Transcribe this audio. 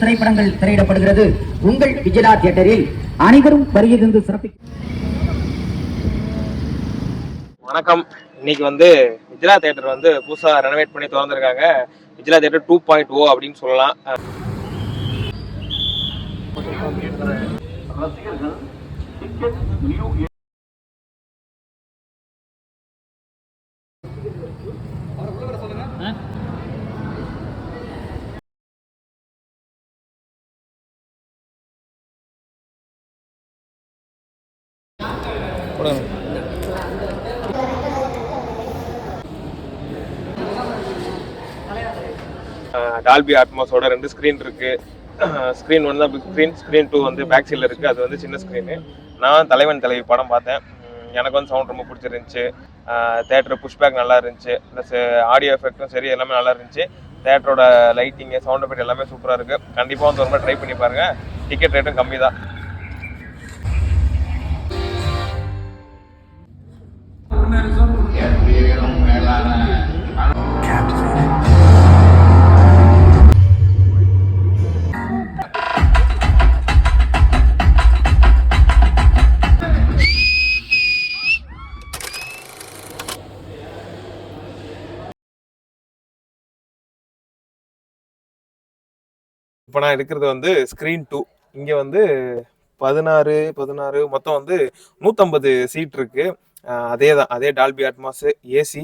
திரைப்படங்கள் திரையிடப்படுகிறது. உங்கள் விஜயா தியேட்டரில் அனைவரும் வருகிறது சிறப்பிக்கும். வணக்கம். இன்னைக்கு விஜயா தியேட்டர் புதுசா ரெனோவேட் பண்ணி திறந்திருக்காங்க. விஜயா தியேட்டர் 2.0 அப்படின்னு சொல்லலாம். டால்பி அட்மாஸோட 2 ஸ்க்ரீன் இருக்கு. ஸ்க்ரீன் 1 தான் பிக் ஸ்க்ரீன், ஸ்க்ரீன் 2 பேக் சைடில் இருக்குது. அது சின்ன ஸ்க்ரீனு. நான் தலைவன் தலைவி படம் பார்த்தேன். எனக்கு சவுண்ட் ரொம்ப பிடிச்சிருந்துச்சு. தேட்டர் புஷ்பேக் நல்லா இருந்துச்சு. ப்ளஸ் ஆடியோ எஃபெக்ட்டும் சரி எல்லாமே நல்லா இருந்துச்சு. தேட்டரோட லைட்டிங்கு சவுண்ட் எஃபெக்ட் எல்லாமே சூப்பராக இருக்குது. கண்டிப்பாக ஒரு மாதிரி ட்ரை பண்ணி பாருங்கள். டிக்கெட் ரேட்டும் கம்மி தான். இப்போ நான் இருக்கிறது ஸ்க்ரீன் 2. இங்கே 16 மொத்தம் 150 சீட் இருக்கு. அதே டால்பி அட்மாஸ், ஏசி.